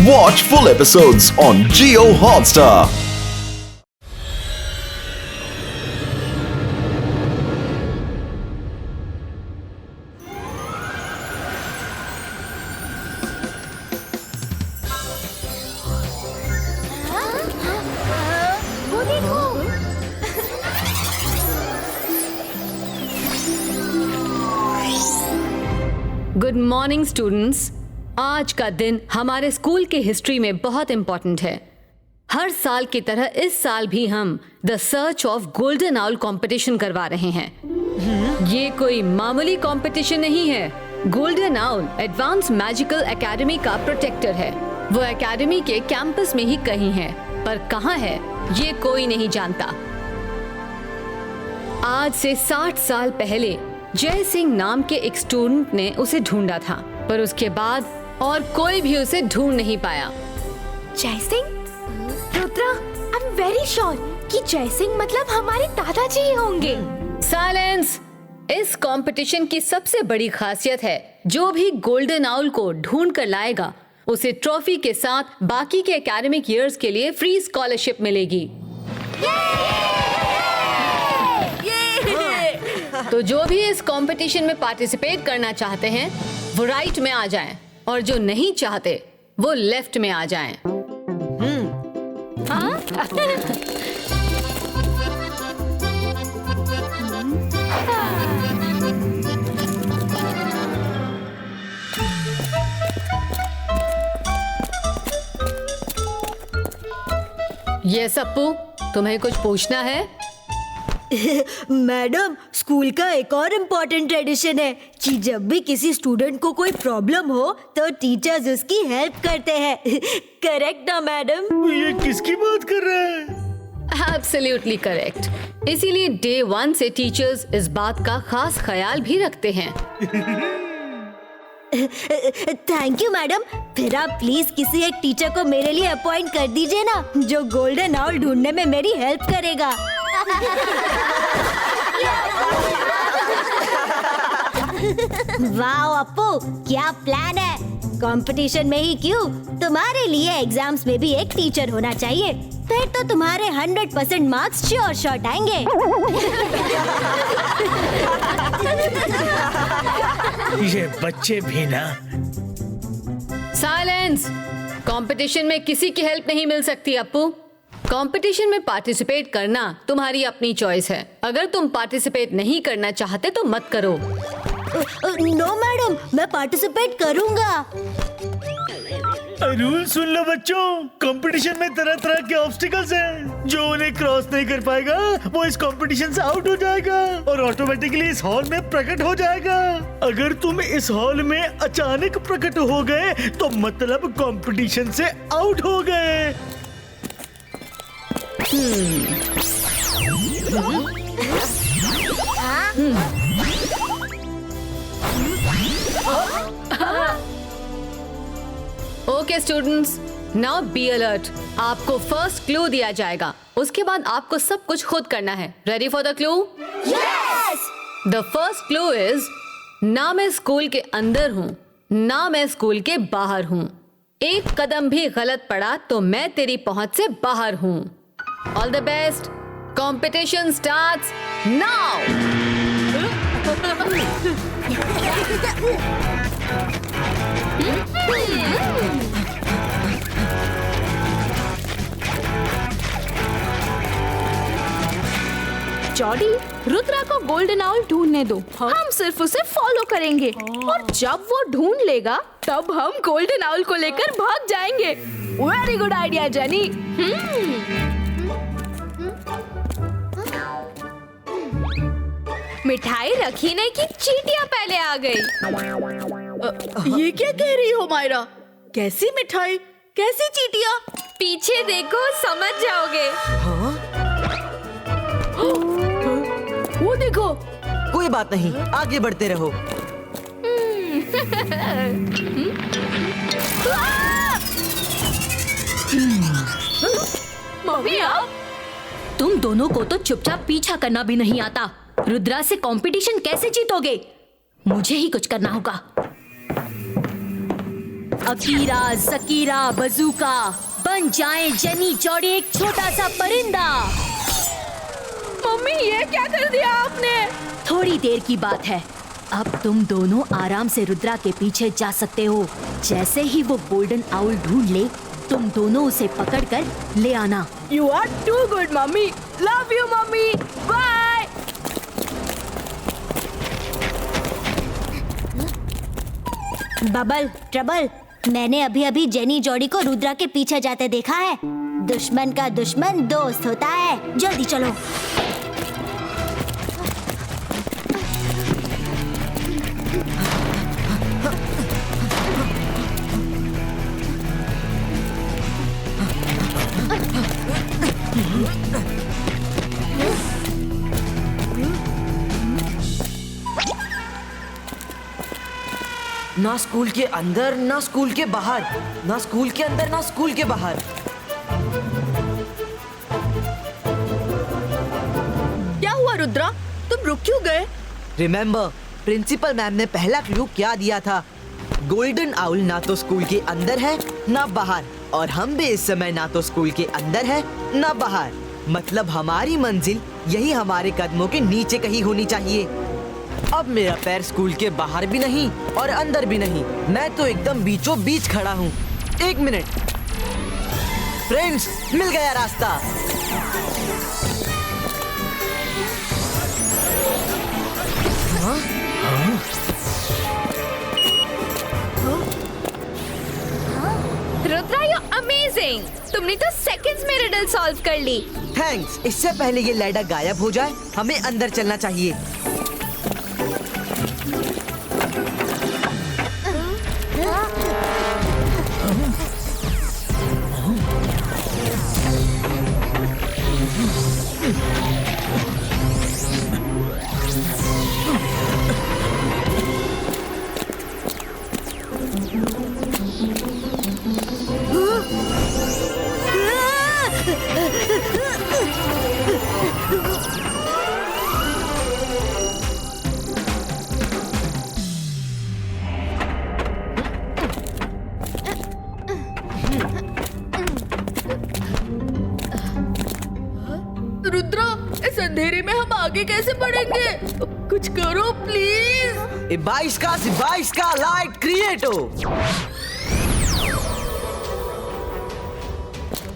Watch full episodes on Jio Hotstar. वो देखो। Good morning students. आज का दिन हमारे स्कूल के हिस्ट्री में बहुत इम्पोर्टेंट है। हर साल की तरह इस साल भी हम the search of golden owl competition करवा रहे हैं। ये कोई मामूली कंपटीशन नहीं है। Golden owl advance magical academy का प्रोटेक्टर है। वो एकेडमी के कैंपस में ही कहीं है, पर कहाँ है ये कोई नहीं जानता। आज से 60 साल पहले जय सिंह नाम के एक स्टूडेंट ने उसे ढूंढा था, पर उसके बाद और कोई भी उसे ढूंढ नहीं पाया। जय सिंह? रुद्रा, आई एम वेरी श्योर कि जय सिंह मतलब हमारे दादाजी ही होंगे। साइलेंस। इस कंपटीशन की सबसे बड़ी खासियत है, जो भी गोल्डन आउल को ढूंढ कर लाएगा उसे ट्रॉफी के साथ बाकी के एकेडमिक ईयर्स के लिए फ्री स्कॉलरशिप मिलेगी। तो जो भी इस कंपटीशन में पार्टिसिपेट करना चाहते हैं वो राइट में आ जाएं, और जो नहीं चाहते वो लेफ्ट में आ जाएं। ये सप्पू, तुम्हें कुछ पूछना है? मैडम, स्कूल का एक और इम्पोर्टेंट ट्रेडिशन है कि जब भी किसी स्टूडेंट को कोई प्रॉब्लम हो तो टीचर्स उसकी हेल्प करते हैं। करेक्ट ना मैडम? ये किसकी बात कर रहा है? Absolutely correct. इसीलिए डे 1 से टीचर्स इस बात का खास ख्याल भी रखते हैं। Thank you madam. फिर आप प्लीज किसी एक टीचर को मेरे लिए अपॉइंट कर दीजिए ना, जो गोल्डन आउल ढूंढने में मेरी हेल्प करेगा। वाह अप्पू, क्या प्लान है। कंपटीशन में ही क्यों, तुम्हारे लिए एग्जाम्स में भी एक टीचर होना चाहिए। फिर तो तुम्हारे 100% मार्क्स श्योर शॉट आएंगे। ये बच्चे भी ना। साइलेंस। कंपटीशन में किसी की हेल्प नहीं मिल सकती अप्पू। कंपटीशन में पार्टिसिपेट करना तुम्हारी अपनी चॉइस है। अगर तुम पार्टिसिपेट नहीं करना चाहते तो मत करो। नो मैडम, मैं पार्टिसिपेट करूंगा। रूल सुन लो बच्चों, कंपटीशन में तरह तरह के ऑब्स्टिकल्स हैं। जो उन्हें क्रॉस नहीं कर पाएगा वो इस कंपटीशन से आउट हो जाएगा और ऑटोमेटिकली इस हॉल में प्रकट हो जाएगा। अगर तुम इस हॉल में अचानक प्रकट हो गए तो मतलब कंपटीशन से आउट हो गए। Okay students, now be alert. आपको फर्स्ट क्लू दिया जाएगा, उसके बाद आपको सब कुछ खुद करना है। Ready for the clue? Yes. The first clue is, ना मैं स्कूल के अंदर हूँ ना मैं स्कूल के बाहर हूँ। एक कदम भी गलत पड़ा तो मैं तेरी पहुंच से बाहर हूँ। All the best. Competition starts now. Jordi, Rudra को गोल्डन आउल ढूंढने दो। हम सिर्फ उसे फॉलो करेंगे और जब वो ढूंढ लेगा तब हम गोल्डन आउल को लेकर भाग जाएंगे। Very good idea jenny. मिठाई रखने की चींटियां पहले आ गई। ये क्या कह रही हो मायरा? कैसी मिठाई, कैसी चींटियां? पीछे देखो, समझ जाओगे। वो देखो। कोई बात नहीं, आगे बढ़ते रहो। मम्मी आओ। तुम दोनों को तो चुपचाप पीछा करना भी नहीं आता। रुद्रा से कंपटीशन कैसे जीतोगे? मुझे ही कुछ करना होगा। अकीरा, जकीरा, बजूका बन जाए जेनी जॉडी एक छोटा सा परिंदा। मम्मी ये क्या कर दिया आपने? थोड़ी देर की बात है, अब तुम दोनों आराम से रुद्रा के पीछे जा सकते हो। जैसे ही वो गोल्डन आउल ढूंढ ले, तुम दोनों उसे पकड़कर ले आना। You are too good mummy, love you mummy, bye. Bubble, trouble, मैंने अभी अभी जेनी जॉडी को रुद्रा के पीछे जाते देखा है। दुश्मन का दुश्मन दोस्त होता है। जल्दी चलो। ना स्कूल के अंदर ना स्कूल के बाहर, ना स्कूल के अंदर ना स्कूल के बाहर। क्या हुआ रुद्रा, तुम रुक क्यों गए? रिमेम्बर, प्रिंसिपल मैम ने पहला क्लू क्या दिया था? गोल्डन आउल ना तो स्कूल के अंदर है ना बाहर, और हम भी इस समय ना तो स्कूल के अंदर है ना बाहर। मतलब हमारी मंजिल यही हमारे कदमों के नीचे कहीं होनी चाहिए। अब मेरा पैर स्कूल के बाहर भी नहीं और अंदर भी नहीं, मैं तो एकदम बीचों बीच खड़ा हूँ। एक मिनट फ्रेंड्स, मिल गया रास्ता। रुद्रा यू अमेजिंग, तुमने तो सेकंड्स में रिडल सॉल्व कर ली। थैंक्स। इससे पहले ये लैडर गायब हो जाए, हमें अंदर चलना चाहिए। रुद्रा, इस अंधेरे में हम आगे कैसे बढ़ेंगे? कुछ करो प्लीज। इबाइस का लाइट क्रिएटो।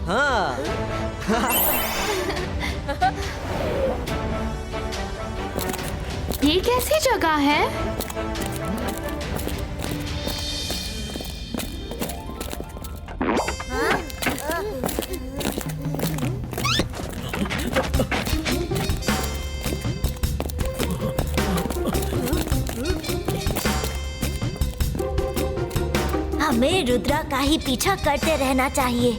हाँ। ये कैसी जगह है? हमें रुद्रा का ही पीछा करते रहना चाहिए।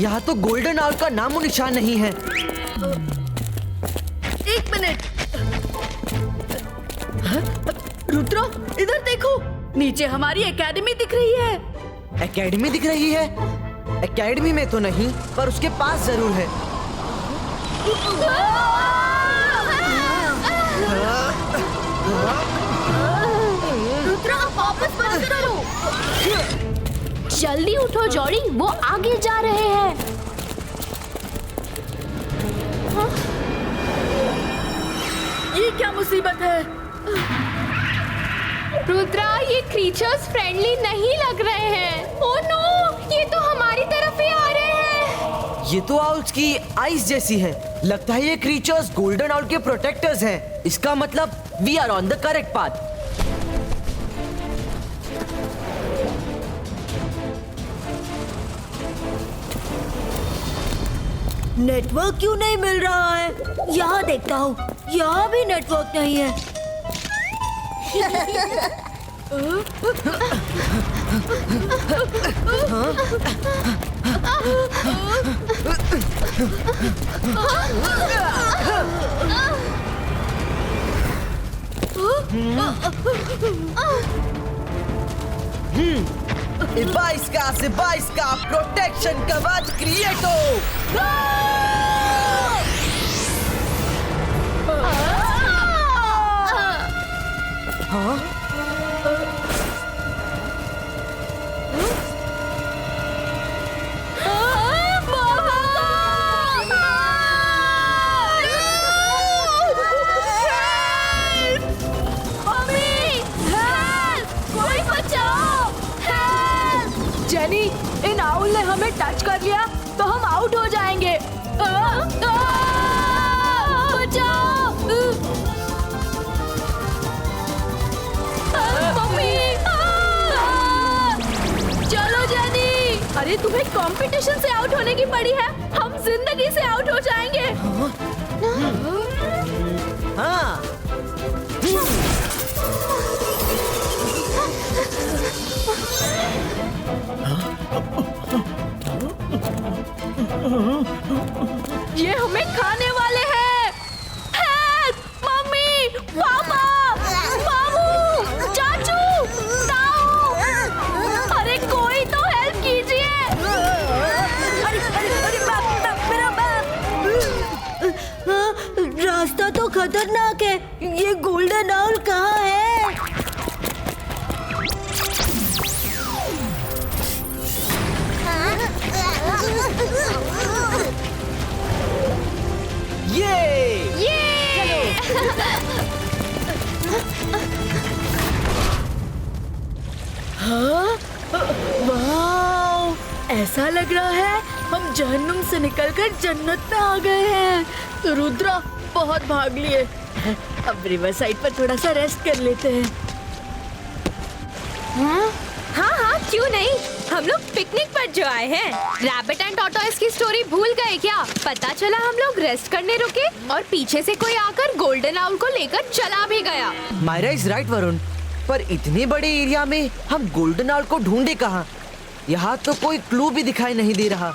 यहाँ तो गोल्डन आउल का नामो निशान नहीं है। एक मिनट। रुद्रा, इधर देखो, नीचे हमारी एकेडमी दिख रही है। एकेडमी दिख रही है? एकेडमी में तो नहीं, पर उसके पास जरूर है। रुद्रा, वापस बंद करो। जल्दी उठो जॉडी, वो आगे जा रहे हैं। ये क्या मुसीबत है? रुद्रा, ये क्रीचर्स फ्रेंडली नहीं लग रहे हैं। ओह नो, ये तो हमारी तरफ ही आ रहे हैं। ये तो आउल्स की आइस जैसी है। लगता है ये क्रीचर्स गोल्डन आउल के प्रोटेक्टर्स हैं। इसका मतलब we are on the correct path. Network क्यों नहीं मिल रहा है? यहाँ देखता हूँ, यहाँ भी नेटवर्क नहीं है। इबाइस का प्रोटेक्शन कवच क्रिएटो। ने हमें टच कर लिया तो हम आउट हो जाएंगे। बचाओ! मम्मी! चलो जेनी! अरे तुम्हें कंपटीशन से आउट होने की पड़ी है, हम जिंदगी से आउट हो जाएंगे। हाँ। ये हमें खाने वाले हैं। हेल्प! मम्मी, पापा, मामू, चाचू, ताऊ! अरे कोई तो हेल्प कीजिए। रास्ता तो खतरनाक है। ये गोल्डन आउल कहाँ है? वाह, ऐसा लग रहा है हम जहन्नुम से निकलकर जन्नत में आ गए हैं। रुद्रा, बहुत भाग लिए, अब रिवर साइड पर थोड़ा सा रेस्ट कर लेते हैं। हाँ, क्यों नहीं? हम लोग पिकनिक पर जो आए हैं। रैबिट एंड टॉर्टोइस की स्टोरी भूल गए क्या? पता चला हम लोग रेस्ट करने रुके और पीछे से कोई आकर गोल्डन आउल को लेकर चला भी गया। मायरा इज राइट वरुण, पर इतने बड़े एरिया में हम गोल्डन आउल को ढूंढे कहाँ? यहाँ तो कोई क्लू भी दिखाई नहीं दे रहा।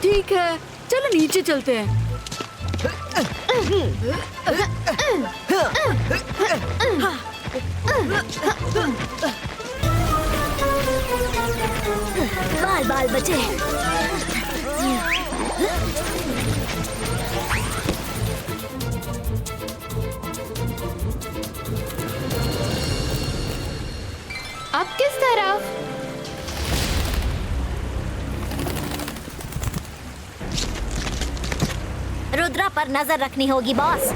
ठीक है, चलो नीचे चलते हैं। बाल बाल बचे। अब किस तरफ? रुद्रा पर नजर रखनी होगी बॉस।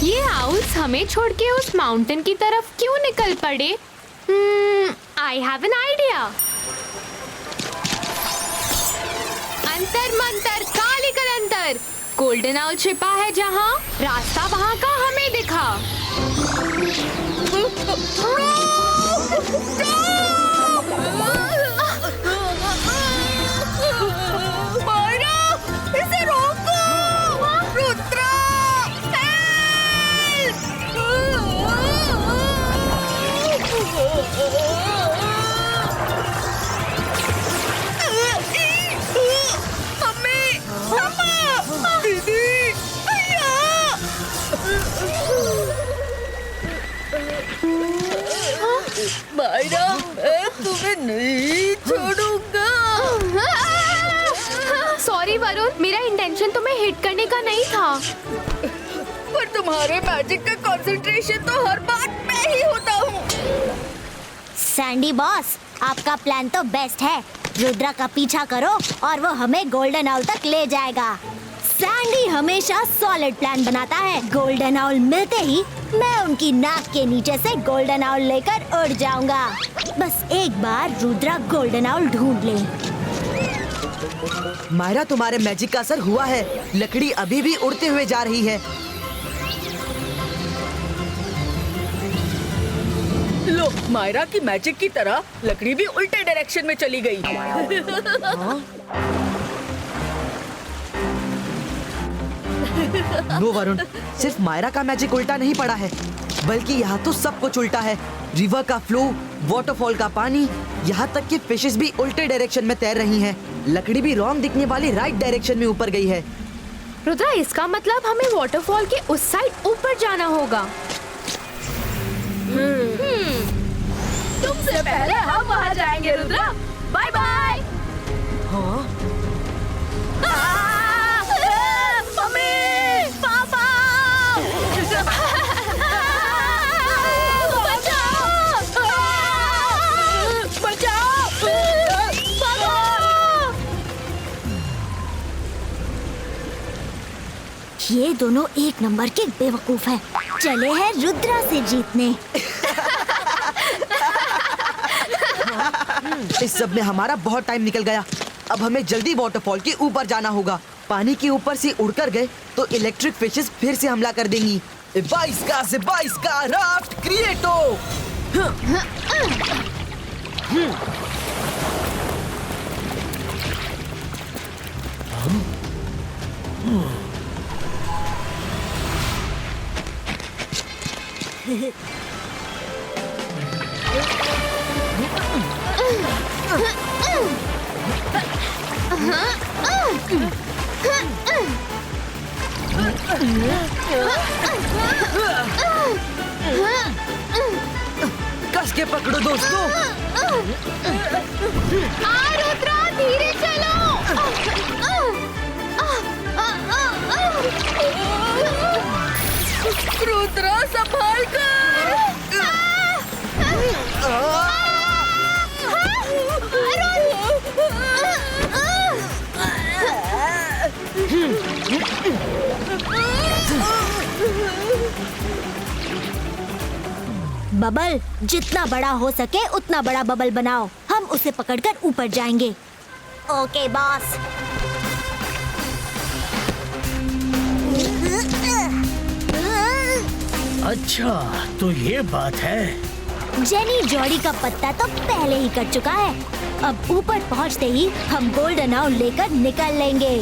ये आउल्स हमें छोड़ के उस माउंटेन की तरफ क्यों निकल पड़े? I have an idea. अंतर मंतर काली कलंतर, गोल्डन आउल छिपा है जहाँ, रास्ता वहाँ का हमें दिखा। इसे रोको! रुद्रा! मम्मी! पापा! दीदी! भैया! मायरा, मैं तुम्हें नहीं छोड़ूंगा। सॉरी वरुण, मेरा इंटेंशन तुम्हें हिट करने का नहीं था। पर तुम्हारे मैजिक का कंसंट्रेशन तो हर बात में ही होता हूँ। सैंडी बॉस, आपका प्लान तो बेस्ट है। रुद्रा का पीछा करो और वो हमें गोल्डन आउल तक ले जाएगा। सैंडी हमेशा सॉलिड प्लान बनाता है। गोल्डन आउल मिलते ही मैं उनकी नाक के नीचे से गोल्डन आउल लेकर उड़ जाऊंगा। बस एक बार रुद्रा गोल्डन आउल ढूंढ ले। मायरा, तुम्हारे मैजिक का असर हुआ है। लकड़ी अभी भी उड़ते हुए जा रही है। लो, मायरा की मैजिक की तरह लकड़ी भी उल्टे डायरेक्शन में चली गई। नो वरुण, सिर्फ मायरा का मैजिक उल्टा नहीं पड़ा है, बल्कि यहाँ तो सब कुछ उल्टा है। रिवर का फ्लो, वाटरफॉल का पानी, यहाँ तक कि फिशेस भी उल्टे डायरेक्शन में तैर रही हैं। लकड़ी भी रॉन्ग दिखने वाली राइट डायरेक्शन में ऊपर गई है। रुद्रा, इसका मतलब हमें वाटरफॉल के उस साइड ऊपर जाना होगा। तुमसे पहले हम वहाँ जाएंगे रुद्रा। Bye bye. हाँ? Mummy, papa! बचाओ! बचाओ! पापा! ये दोनों एक नंबर के बेवकूफ हैं। चले हैं रुद्रा से जीतने। इस सब में हमारा बहुत टाइम निकल गया। अब हमें जल्दी वाटरफॉल के ऊपर जाना होगा। पानी के ऊपर से उड़कर गए तो इलेक्ट्रिक फिशेस फिर से हमला कर देंगी। 22 का राफ्ट क्रिएटो। कस के पकड़ो दोस्तों। रुद्रा धीरे चलो। रुद्रा संभाल कर। बबल, जितना बड़ा हो सके उतना बड़ा बबल बनाओ। हम उसे पकड़कर ऊपर जाएंगे। Okay boss. अच्छा, तो ये बात है। जेनी जॉडी का पत्ता तो पहले ही कट चुका है। अब ऊपर पहुंचते ही हम गोल्डन आउल लेकर निकल लेंगे।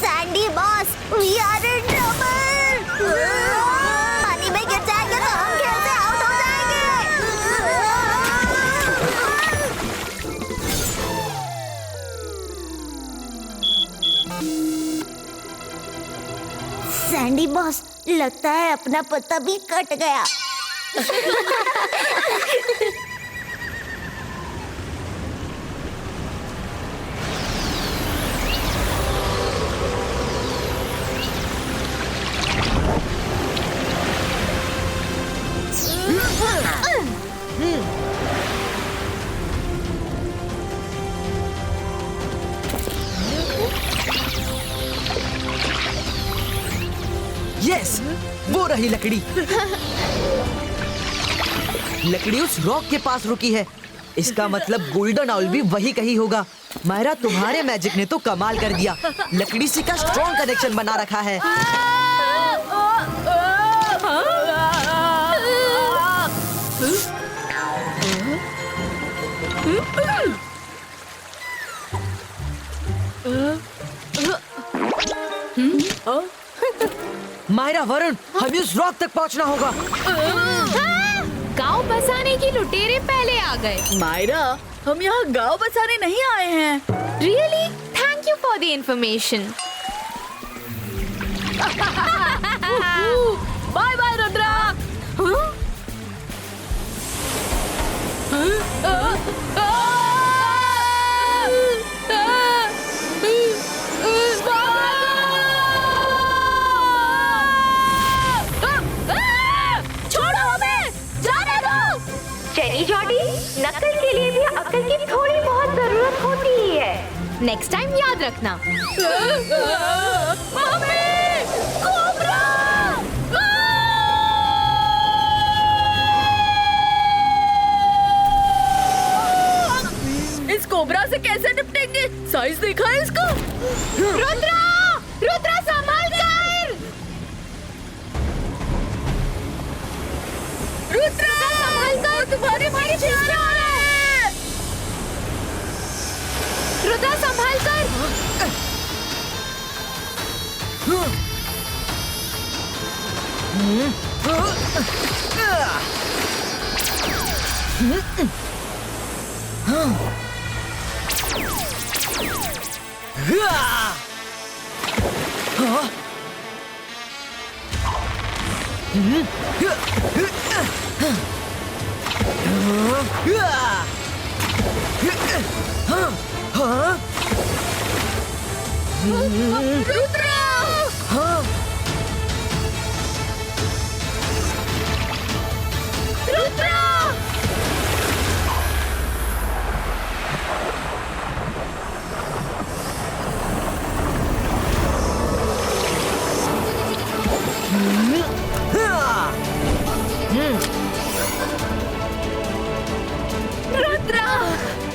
Sandy boss, we are in trouble. पानी में गिर जाएंगे तो हम खेल से आउट हो जाएंगे। सैंडी बॉस, लगता है अपना पत्ता भी कट गया। यस, वो रही लकड़ी। लकड़ी उस रॉक के पास रुकी है। इसका मतलब गोल्डन आउल भी वही कहीं होगा। मायरा, तुम्हारे मैजिक ने तो कमाल कर दिया। लकड़ी से का स्ट्रॉन्ग कनेक्शन बना रखा है। मायरा, वरुण, हमें उस रॉक तक पहुंचना होगा। गांव बसाने की लुटेरे पहले आ गए। मायरा, हम यहाँ गांव बसाने नहीं आए हैं। Really? Thank you for the information. Bye bye Rudra. छोड़ो हमें, जाने दो। जेनी जॉडी, नकल के लिए भी अकल की थोड़ी बहुत जरूरत होती ही है। नेक्स्ट टाइम याद रखना। Mummy, cobra! इस कोबरा से कैसे निपटेंगे? साइज देखा है इसका? रुद्रा, रुद्रा संभाल कर। रुद्रा, संभाल कर, तुम्हारे भाई चिल्ला रहा है। रुद्रा संभाल कर।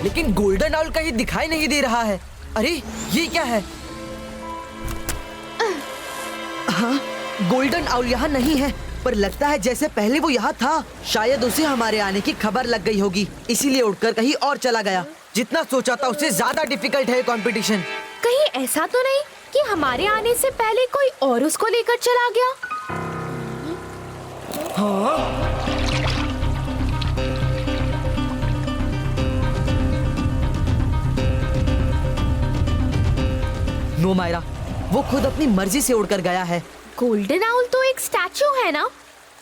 लेकिन गोल्डन आउल कहीं दिखाई नहीं दे रहा है। अरे ये क्या है? हाँ, गोल्डन आउल यहाँ नहीं है, पर लगता है जैसे पहले वो यहाँ था। शायद उसे हमारे आने की खबर लग गई होगी, इसीलिए उठकर कहीं और चला गया। जितना सोचा था उससे ज्यादा डिफिकल्ट है कंपटीशन। कहीं ऐसा तो नहीं कि हमारे आने से पहले कोई और उसको लेकर चला गया? हाँ? नो मायरा, वो खुद अपनी मर्जी से उड़कर गया है। गोल्डन आउल तो एक स्टैचू है ना,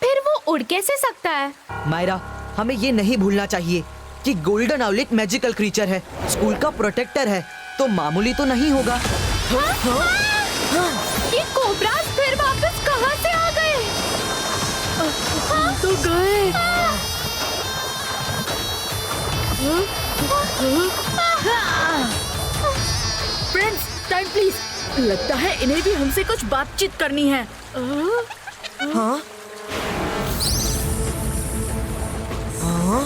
फिर वो उड़ कैसे सकता है? मायरा, हमें ये नहीं भूलना चाहिए कि गोल्डन आउल एक मैजिकल क्रीचर है, स्कूल का प्रोटेक्टर है, तो मामूली तो नहीं होगा। ये कोबराज फिर वापस कहाँ से आ गए? तो गए। Friends, time please. लगता है इन्हें भी हमसे कुछ बातचीत करनी है। हाँ? हाँ?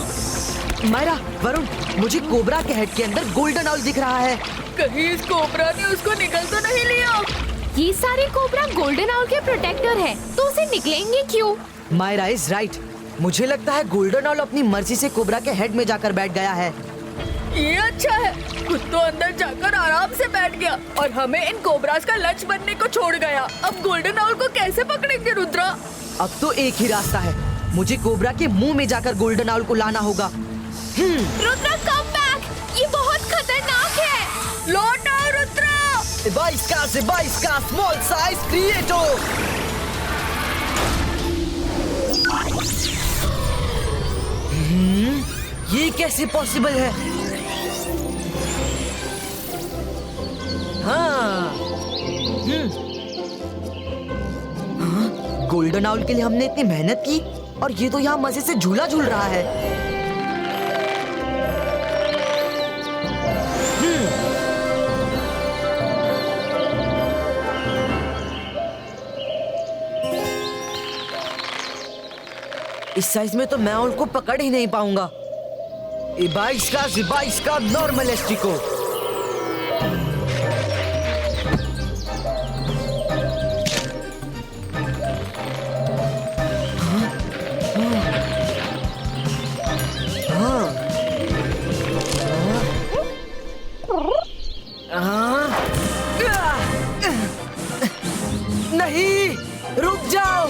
मायरा, वरुण, मुझे कोबरा के हेड के अंदर गोल्डन आउल दिख रहा है। कहीं इस कोबरा ने उसको निकल तो नहीं लिया? ये सारे कोबरा गोल्डन आउल के प्रोटेक्टर हैं, तो उसे निकलेंगे क्यों? Myra is right. मुझे लगता है गोल्डन आउल अपनी मर्जी से कोबरा के हेड में जाकर बैठ गया है। ये अच्छा है, खुद तो अंदर जाकर आराम से बैठ गया और हमें इन कोबराज का लंच बनने को छोड़ गया। अब गोल्डन आउल को कैसे पकड़ेंगे रुद्रा? अब तो एक ही रास्ता है, मुझे कोबरा के मुंह में जाकर गोल्डन आउल को लाना होगा। रुद्रा कम बैक, ये बहुत खतरनाक है। लौट आओ रुद्रा। बाईस का स्मॉल साइज क्रिएटो। ये कैसे पॉसिबल है? हाँ। गोल्डन आउल के लिए हमने इतनी मेहनत की और ये तो यहाँ मजे से झूला झूल रहा है। इस साइज में तो मैं आउल को पकड़ ही नहीं पाऊंगा। 22 का नॉर्मल एस्टिको। नहीं, रुक जाओ।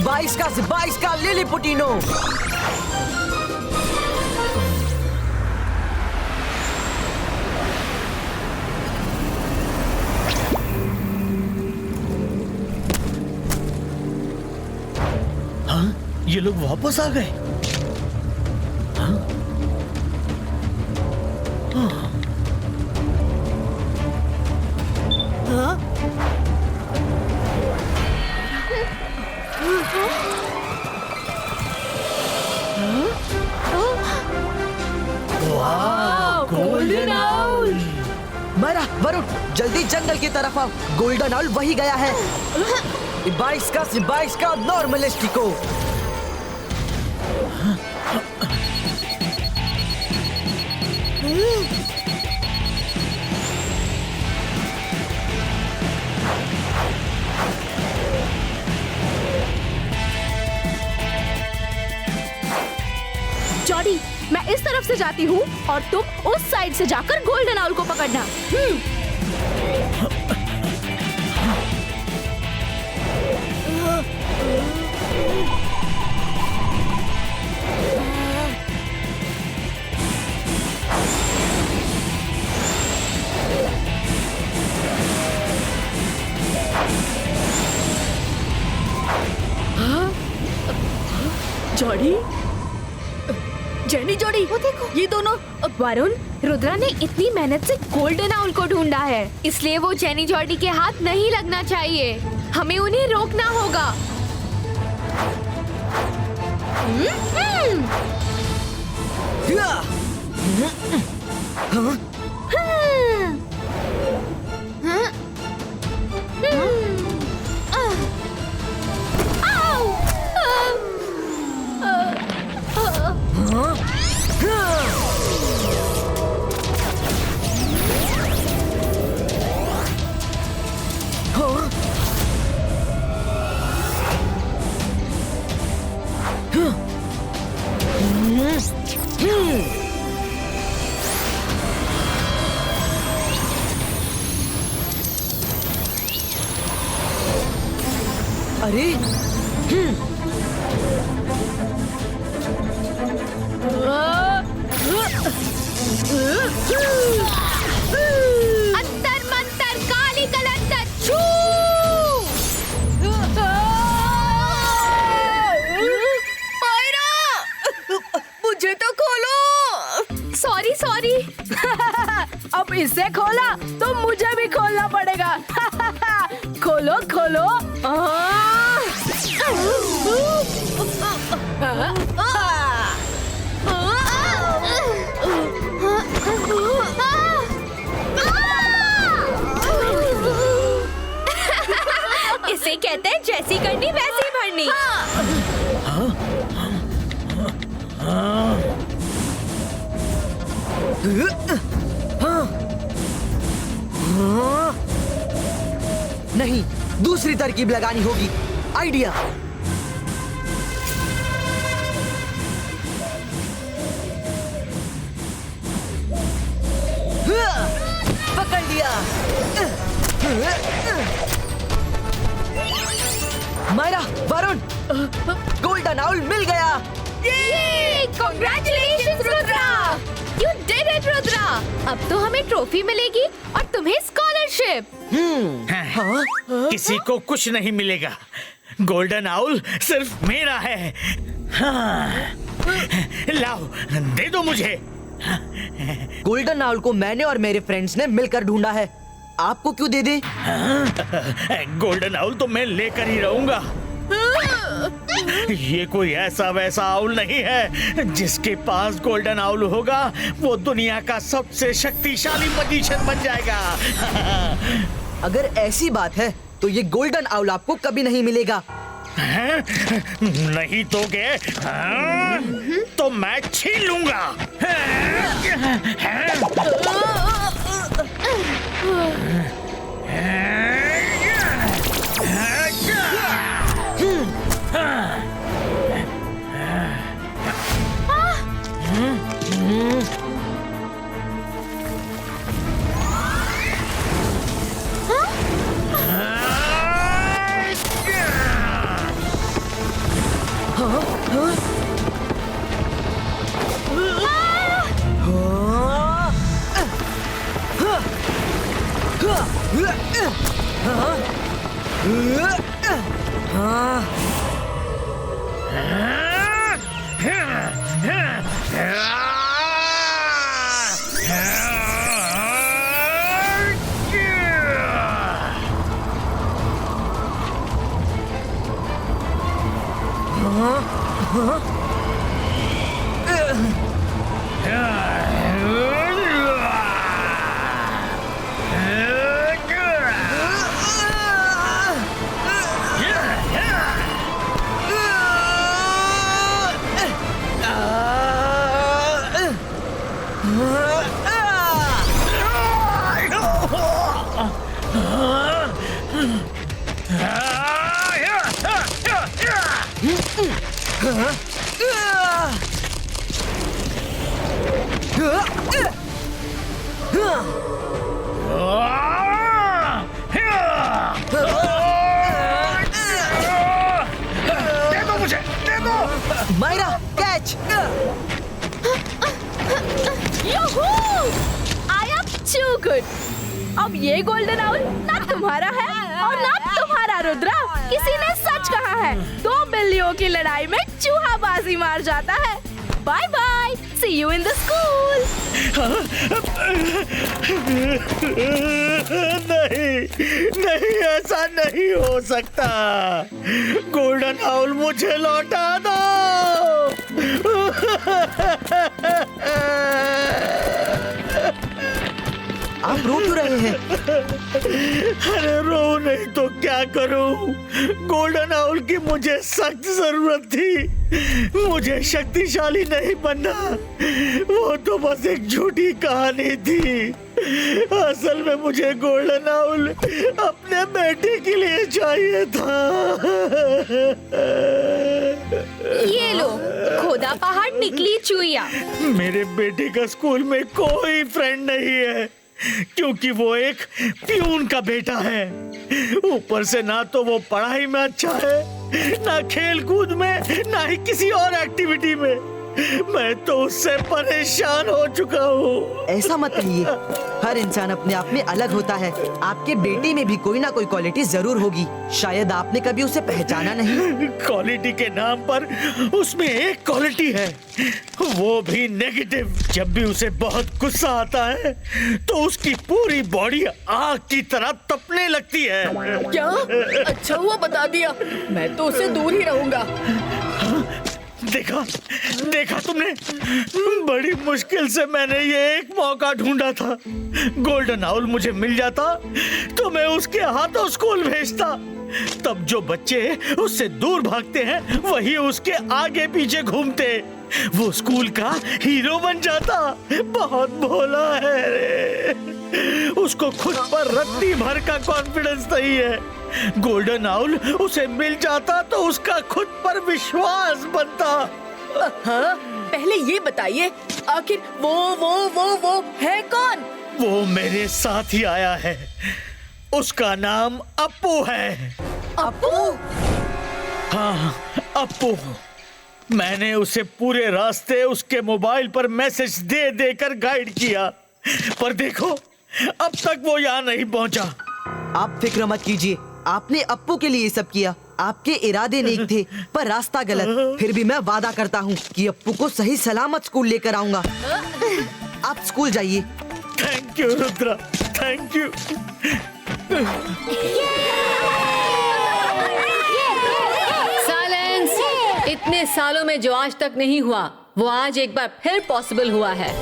22 का लिली पुटीनो। हाँ, ये लोग वापस आ गए। Golden owl. मायरा, वरुण, जल्दी जंगल की तरफ आओ। गोल्डन आउल वही गया है। 22 का नॉर्मल एस्टिको। जॉडी, मैं इस तरफ से जाती हूँ और तुम उस साइड से जाकर गोल्डन आउल को पकड़ना। जॉडी, जेनी, जॉडी, वो देखो, ये दोनों। वरुण, रुद्रा ने इतनी मेहनत से गोल्डन आउल को ढूंढा है, इसलिए वो जेनी जॉडी के हाथ नहीं लगना चाहिए। हमें उन्हें रोकना होगा। अरे अंतर मंतर काली कलंदर छू। मुझे तो खोलो। Sorry sorry. अब इसे खोला तो मुझे भी खोलना पड़ेगा। खोलो खोलो। इसे कहते हैं जैसी करनी वैसी भरनी। नहीं, दूसरी तरकीब लगानी होगी। आइडिया। पकड़ लिया। मायरा, वरुण, गोल्डन आउल मिल गया। Congratulations, Rudra! You did it, Rudra! अब तो हमें ट्रॉफी मिलेगी और तुम्हें स्कॉलरशिप। किसी को कुछ नहीं मिलेगा। गोल्डन आउल सिर्फ मेरा है। हाँ। लाओ, दे दो मुझे। गोल्डन आउल को मैंने और मेरे फ्रेंड्स ने मिलकर ढूंढा है। आपको क्यों दे दे? गोल्डन आउल तो मैं लेकर ही रहूंगा। ये कोई ऐसा वैसा आउल नहीं है। जिसके पास गोल्डन आउल होगा वो दुनिया का सबसे शक्तिशाली मैजिशियन बन जाएगा। अगर ऐसी बात है तो ये गोल्डन आउल आपको कभी नहीं मिलेगा। हैं? नहीं तो क्या? तो मैं छीन लूंगा। दे दो मुझे, दे दो। Myra, catch. I am too good. अब ये गोल्डन आउल ना तुम्हारा है और ना तुम्हारा, रुद्रा। किसी ने सच कहा है, दो बिल्लियों की लड़ाई में चूहा बाजी मार जाता है। Bye bye, see you in the school. नहीं नहीं, ऐसा नहीं हो सकता। गोल्डन आउल मुझे लौटा दो। आप रो क्यों रहे हैं? अरे रो नहीं तो क्या करूं? गोल्डन आउल की मुझे सख्त जरूरत थी। मुझे शक्तिशाली नहीं बनना, वो तो बस एक झूठी कहानी थी। असल में मुझे गोल्डन आउल अपने बेटे के लिए चाहिए था। ये लो, खोदा निकला पहाड़ निकली चुईया। मेरे बेटे का स्कूल में कोई फ्रेंड नहीं है क्योंकि वो एक प्यून का बेटा है। ऊपर से ना तो वो पढ़ाई में अच्छा है, ना खेल कूद में, ना ही किसी और एक्टिविटी में। मैं तो उससे परेशान हो चुका हूँ। ऐसा मत कहिए, हर इंसान अपने आप में अलग होता है। आपके बेटे में भी कोई ना कोई क्वालिटी जरूर होगी, शायद आपने कभी उसे पहचाना नहीं। क्वालिटी के नाम पर उसमें एक क्वालिटी है, वो भी नेगेटिव। जब भी उसे बहुत गुस्सा आता है तो उसकी पूरी बॉडी आग की तरह तपने लगती है। क्या? अच्छा हुआ बता दिया, मैं तो उससे दूर ही रहूंगा। देखा तुमने? बड़ी मुश्किल से मैंने ये एक मौका ढूंढा था। गोल्डन आउल मुझे मिल जाता तो मैं उसके हाथों स्कूल भेजता। तब जो बच्चे उससे दूर भागते हैं वही उसके आगे पीछे घूमते। वो स्कूल का हीरो बन जाता। बहुत भोला है रे। उसको खुद पर रत्ती भर का कॉन्फिडेंस नहीं है। गोल्डन आउल उसे मिल जाता तो उसका खुद पर विश्वास बनता। हाँ, पहले ये बताइए आखिर वो है कौन? वो मेरे साथ ही आया है। उसका नाम अप्पू है। अप्पू? हाँ, अप्पू। मैंने उसे पूरे रास्ते उसके मोबाइल पर मैसेज दे देकर गाइड किया, पर देखो अब तक वो यहाँ नहीं पहुँचा। आप फिक्र मत कीजिए, आपने अप्पू के लिए सब किया। आपके इरादे नेक थे पर रास्ता गलत। फिर भी मैं वादा करता हूँ कि अप्पू को सही सलामत स्कूल लेकर आऊंगा। आप स्कूल जाइए। Thank you Rudra, thank you. Silence! इतने सालों में जो आज तक नहीं हुआ वो आज एक बार फिर पॉसिबल हुआ है।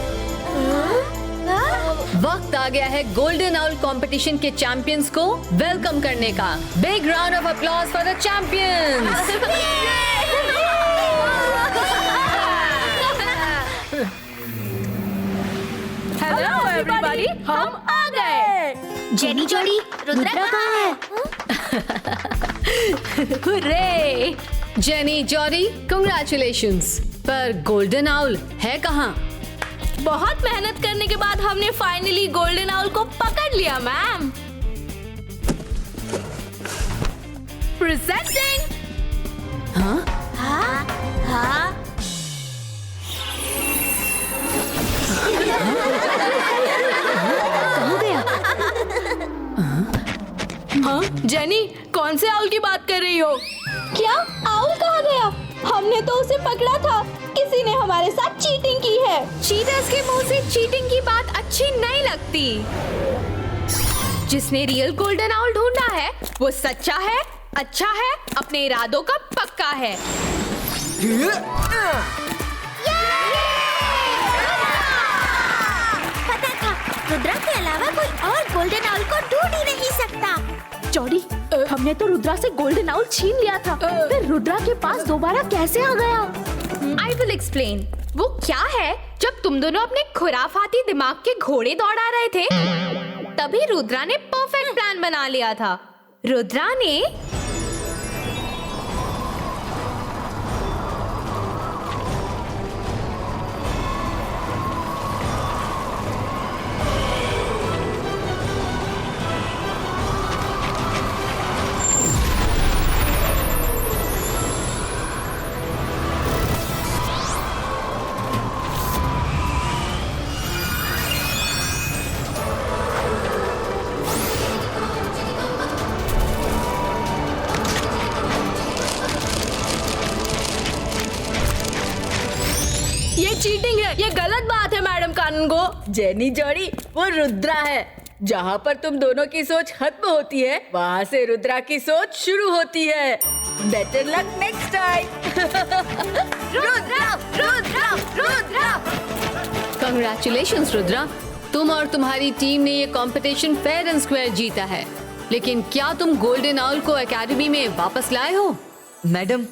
वक्त आ गया है गोल्डन आउल कंपटीशन के चैंपियंस को वेलकम करने का। Big round of applause for the champions. Hello everybody, हम आ गए। जेनी जोड़ी, रुद्रा कहाँ है? हुर्रे! Jenny जॉरी, congratulations. पर गोल्डन आउल है कहाँ? बहुत मेहनत करने के बाद हमने फाइनली गोल्डन आउल को पकड़ लिया मैम। प्रेजेंटिंग। हाँ? कहाँ गया? हाँ जेनी, कौन से आउल की बात कर रही हो? क्या आउल कहाँ गया? हमने तो उसे पकड़ा था। किसी ने हमारे साथ चीटिंग की है। चीटर्स के मुंह से चीटिंग की बात अच्छी नहीं लगती। जिसने रियल गोल्डन आउल ढूंढा है वो सच्चा है, अच्छा है, अपने इरादों का पक्का है। पता था, रुद्रा के अलावा कोई और गोल्डन आउल को ढूंढ ही नहीं सकता। जॉडी, हमने तो रुद्रा से गोल्डन आउल छीन लिया था। फिर रुद्रा के पास दोबारा कैसे आ गया? I will explain। वो क्या है, जब तुम दोनों अपने खुराफाती दिमाग के घोड़े दौड़ा रहे थे तभी रुद्रा ने परफेक्ट प्लान बना लिया था। रुद्रा ने चीटिंग है, ये गलत बात है मैडम कानूनगो। जेनी जॉडी, वो रुद्रा है। जहाँ पर तुम दोनों की सोच खत्म होती है वहाँ से रुद्रा की सोच शुरू होती है। Better luck next time. Rudra, Rudra, Rudra. Congratulations Rudra, तुम और तुम्हारी टीम ने ये कंपटीशन फेयर एंड स्क्वायर जीता है। लेकिन क्या तुम गोल्डन आउल को एकेडमी में वापस लाए हो? मैडम,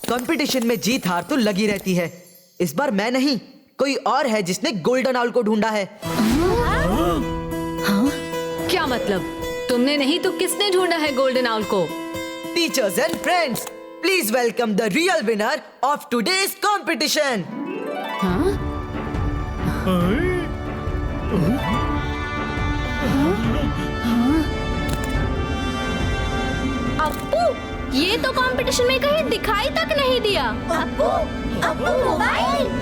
कंपटीशन में जीत हार तो लगी रहती है। इस बार मैं नहीं, कोई और है जिसने गोल्डन आउल को ढूंढा है। हाँ? क्या मतलब? तुमने नहीं तो किसने ढूंढा है गोल्डन आउल को? Teachers and friends, Please welcome the real winner of today's competition. Appu, ये तो कंपटीशन में कहीं दिखाई तक नहीं दिया। अप्पू, अप्पू मोबाइल।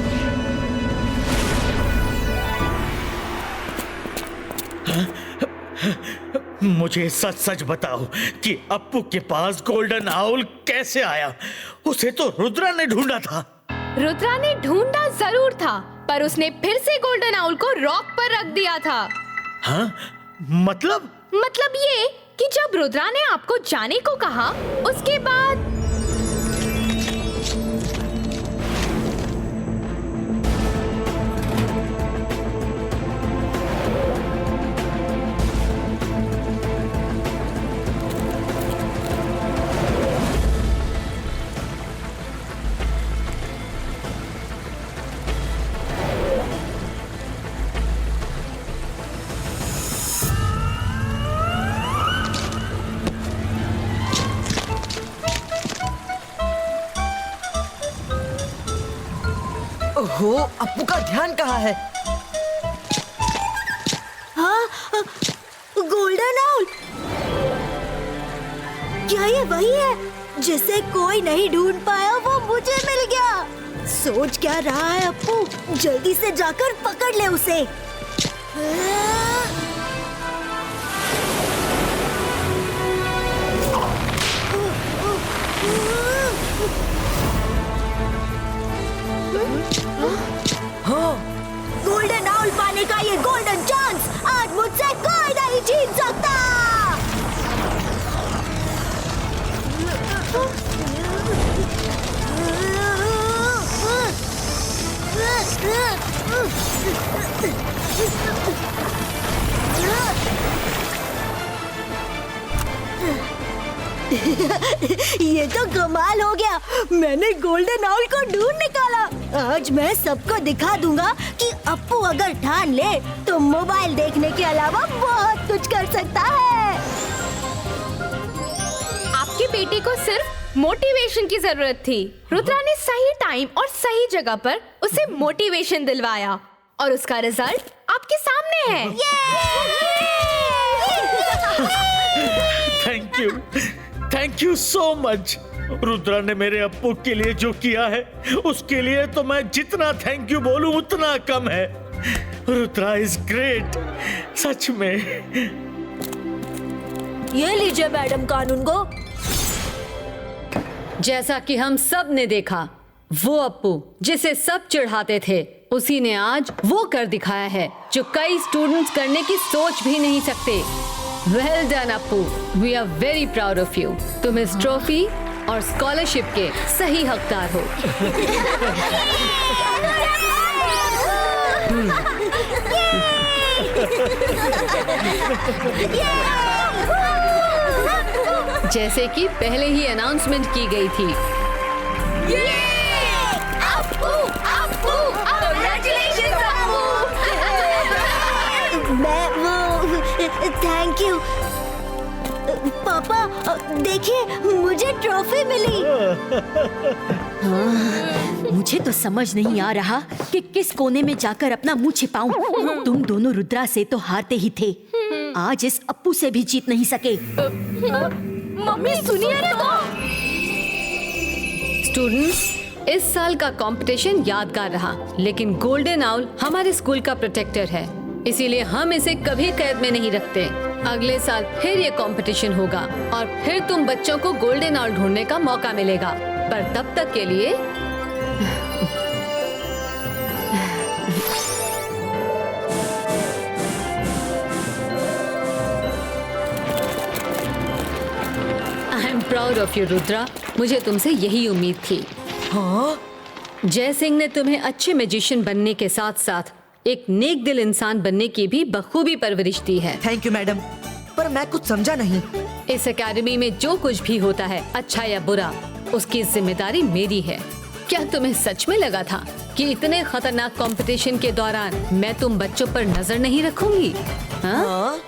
मुझे सच सच बताओ कि अप्पू के पास गोल्डन आउल कैसे आया? उसे तो रुद्रा ने ढूंढा था। रुद्रा ने ढूंढा जरूर था, पर उसने फिर से गोल्डन आउल को रॉक पर रख दिया था। हाँ? मतलब ये कि जब रुद्रा ने आपको जाने को कहा, उसके बाद ओहो, अप्पू का ध्यान कहाँ है? हाँ, गोल्डन आउल। क्या ये वही है जिसे कोई नहीं ढूंढ पाया, वो मुझे मिल गया? सोच क्या रहा है अप्पू? जल्दी से जाकर पकड़ ले उसे। गोल्डन आउल पाने का ये गोल्डन चांस आज मुझसे कोई नहीं छीन सकता। ये तो कमाल हो गया, मैंने गोल्डन आउल को ढूंढ निकाला। आज मैं सबको दिखा दूंगा कि अप्पू अगर ठान ले तो मोबाइल देखने के अलावा बहुत कुछ कर सकता है। आपकी बेटी को सिर्फ मोटिवेशन की जरूरत थी। रुद्रा ने सही टाइम और सही जगह पर उसे मोटिवेशन दिलवाया और उसका रिजल्ट आपके सामने है। Thank you so much. Rudra ने मेरे अप्पू के लिए जो किया है, उसके लिए तो मैं जितना थैंक यू बोलूं उतना कम है। रुद्रा इज ग्रेट, सच में। ये लीजिए मैडम कानून को। जैसा कि हम सब ने देखा, वो अप्पू जिसे सब चिढ़ाते थे, उसी ने आज वो कर दिखाया है जो कई स्टूडेंट्स करने की सोच भी नहीं सकते। Well done Appu, we are very proud of you. तुम इस ट्रॉफी और स्कॉलरशिप के सही हकदार हो। जैसे कि पहले ही अनाउंसमेंट की गई थी। थैंक यू पापा, देखिए मुझे ट्रॉफी मिली। मुझे तो समझ नहीं आ रहा कि किस कोने में जाकर अपना मुंह छिपाऊं। तुम दोनों रुद्रा से तो हारते ही थे, आज इस अप्पू से भी जीत नहीं सके। मम्मी सुनिए तो। स्टूडेंट्स, इस साल का कंपटीशन यादगार रहा, लेकिन गोल्डन आउल हमारे स्कूल का प्रोटेक्टर है, इसीलिए हम इसे कभी कैद में नहीं रखते। अगले साल फिर ये कंपटीशन होगा और फिर तुम बच्चों को गोल्डन आउल ढूंढने का मौका मिलेगा, पर तब तक के लिए I am proud of you Rudra. मुझे तुमसे यही उम्मीद थी। हाँ? जय सिंह ने तुम्हें अच्छे मैजिशियन बनने के साथ साथ एक नेक दिल इंसान बनने की भी बखूबी परवरिश दी है। थैंक यू मैडम, पर मैं कुछ समझा नहीं। इस एकेडमी में जो कुछ भी होता है, अच्छा या बुरा, उसकी जिम्मेदारी मेरी है। क्या तुम्हें सच में लगा था कि इतने खतरनाक कंपटीशन के दौरान मैं तुम बच्चों पर नजर नहीं रखूंगी? हाँ? हाँ?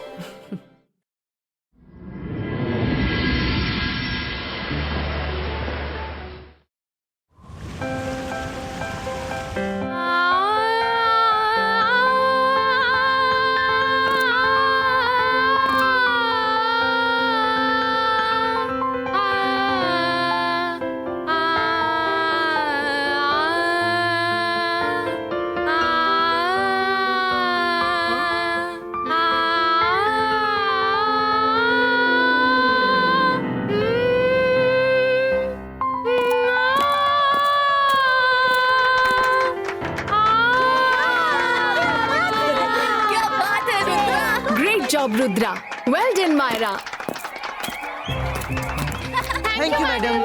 Job Rudra, well done Myra. Thank you madam.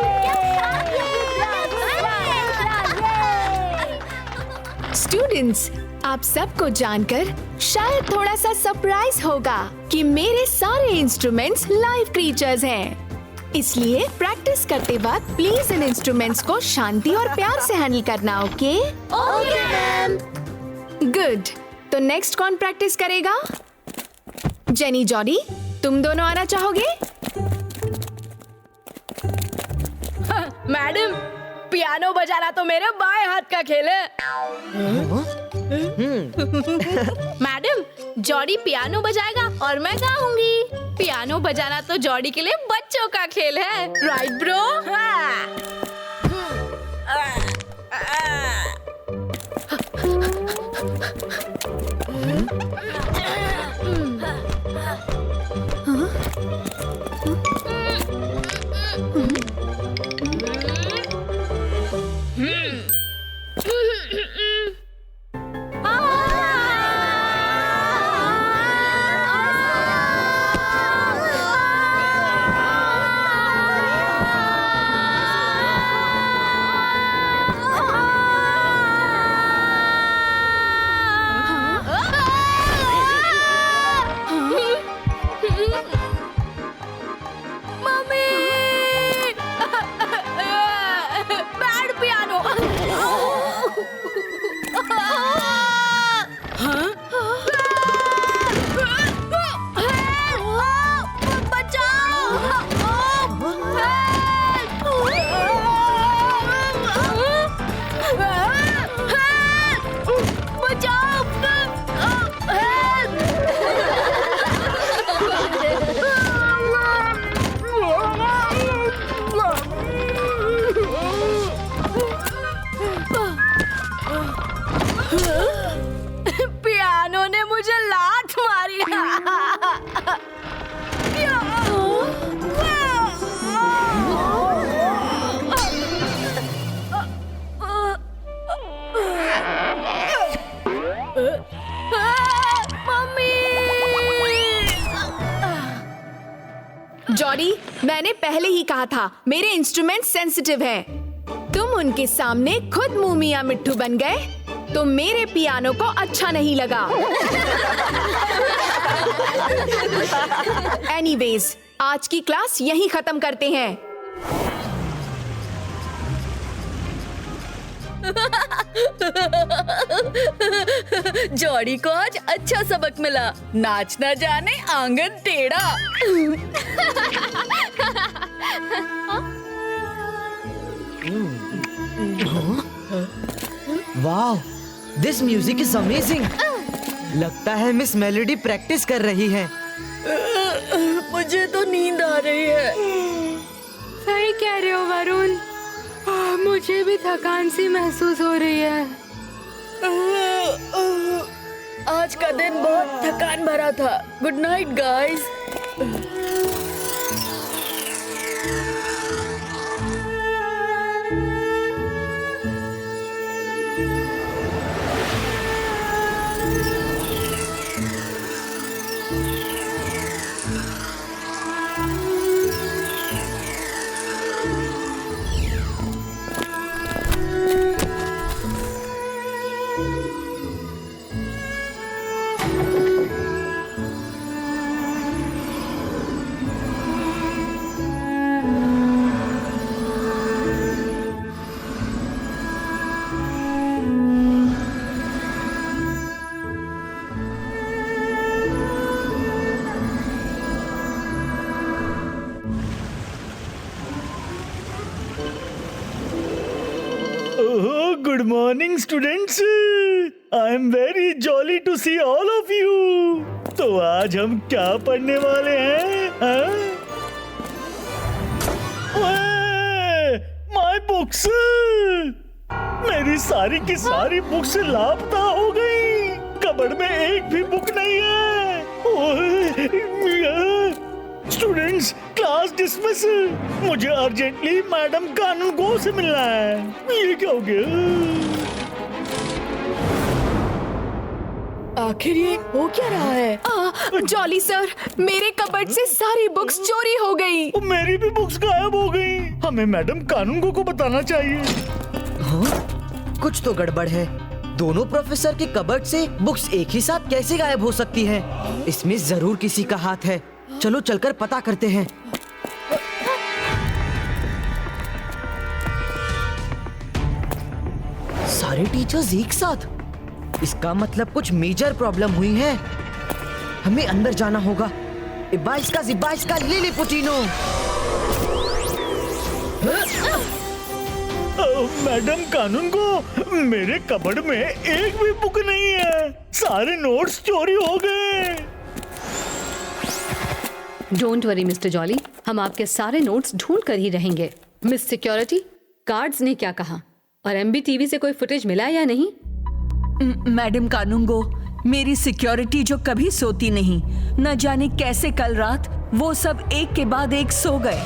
Students, आप सबको जानकर शायद थोड़ा सा सरप्राइज होगा कि मेरे सारे इंस्ट्रूमेंट्स लाइव क्रीचर्स हैं। इसलिए प्रैक्टिस करते वक्त प्लीज इन इंस्ट्रूमेंट्स को शांति और प्यार से हैंडल करना, ओके? Okay ma'am. गुड। तो नेक्स्ट कौन प्रैक्टिस करेगा? जेनी, जॉडी, तुम दोनों आना चाहोगे? मैडम, पियानो बजाना तो मेरे बाएं हाथ का खेल है। मैडम, जॉडी पियानो बजाएगा और मैं गाऊंगी। पियानो बजाना तो जॉडी के लिए बच्चों का खेल है, राइट ब्रो? पियानो ने मुझे लात मारी। जॉडी, मैंने पहले ही कहा था मेरे इंस्ट्रूमेंट सेंसिटिव हैं। तुम उनके सामने खुद मुंह मियां मिट्ठू बन गए तो मेरे पियानो को अच्छा नहीं लगा। एनीवेज, आज की क्लास यहीं खत्म करते हैं। जॉडी को आज अच्छा सबक मिला, नाच ना जाने आंगन टेढ़ा। वाह, दिस म्यूजिक इज अमेजिंग। लगता है मिस मेलोडी प्रैक्टिस कर रही है। मुझे तो नींद आ रही है। सही कह रहे हो वरुण, मुझे भी थकान सी महसूस हो रही है। आज का दिन बहुत थकान भरा था। Good night guys. Good morning students, I am very jolly to see all of you. तो आज हम क्या पढ़ने वाले हैं? माय बुक्स, मेरी सारी की सारी बुक्स लापता हो गई। कबर्ड में एक भी बुक नहीं है। Students, class dismiss. मुझे अर्जेंटली मैडम कानून गो से मिलना है। ये क्या हो गया? आखिर ये हो क्या रहा है? जॉली सर, मेरे कबर्ड से सारी बुक्स चोरी हो गई। मेरी भी बुक्स गायब हो गई। हमें मैडम कानून को बताना चाहिए। कुछ तो गड़बड़ है। दोनों प्रोफेसर के कबर्ड से बुक्स एक ही साथ कैसे गायब हो सकती है? इसमें जरूर किसी का हाथ है। चलो चलकर पता करते हैं। सारे टीचर्स एक साथ, इसका मतलब कुछ मेजर प्रॉब्लम हुई है। हमें अंदर जाना होगा। जिब्बाइस्का लिली पुटीनो। मैडम कानून को, मेरे कबर्ड में एक भी बुक नहीं है। सारे नोट्स चोरी हो गए। डोंट वरी मिस्टर जॉली, हम आपके सारे नोट्स ढूंढ कर ही रहेंगे। मिस सिक्योरिटी, गार्ड्स ने क्या कहा और MBTV से कोई फुटेज मिला या नहीं? मैडम कानूंगो, मेरी सिक्योरिटी जो कभी सोती नहीं, न जाने कैसे कल रात वो सब एक के बाद एक सो गए।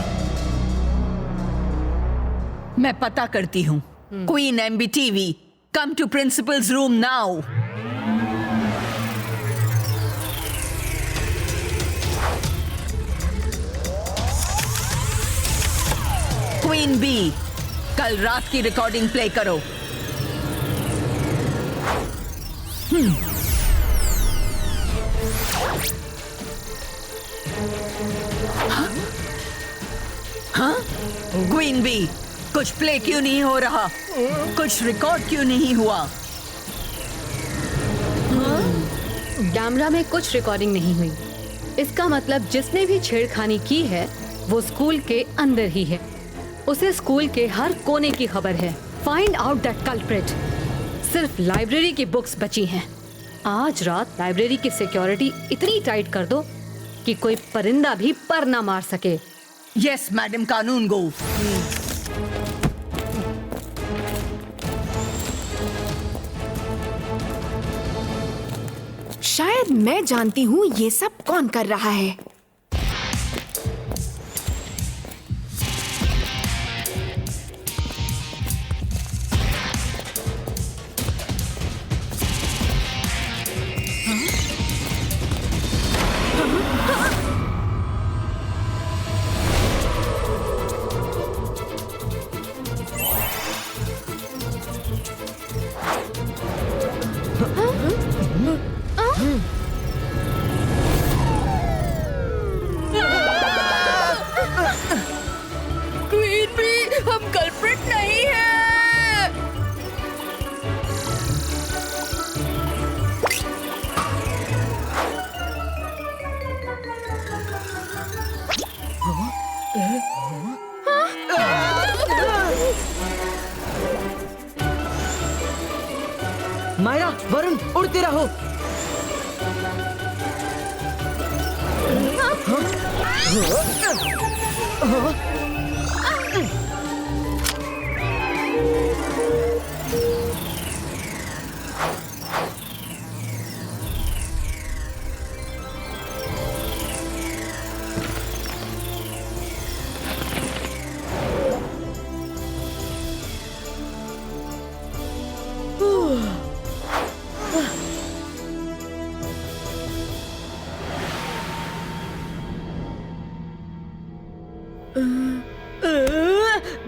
मैं पता करती हूँ। Queen MBTV, come to principal's room now. Queen B, कल रात की रिकॉर्डिंग प्ले करो। हाँ? क्वीन बी, कुछ प्ले क्यों नहीं हो रहा? कुछ रिकॉर्ड क्यों नहीं हुआ? कैमरा में कुछ रिकॉर्डिंग नहीं हुई। इसका मतलब जिसने भी छेड़खानी की है वो स्कूल के अंदर ही है। उसे स्कूल के हर कोने की खबर है। Find out that culprit. सिर्फ लाइब्रेरी की बुक्स बची हैं। आज रात लाइब्रेरी की सिक्योरिटी इतनी टाइट कर दो कि कोई परिंदा भी पर ना मार सके। यस मैडम कानूनगो। शायद मैं जानती हूँ ये सब कौन कर रहा है। क्वीन बी, हम कल्प्रिट नहीं हैं। माया, वरुण, उड़ते रहो।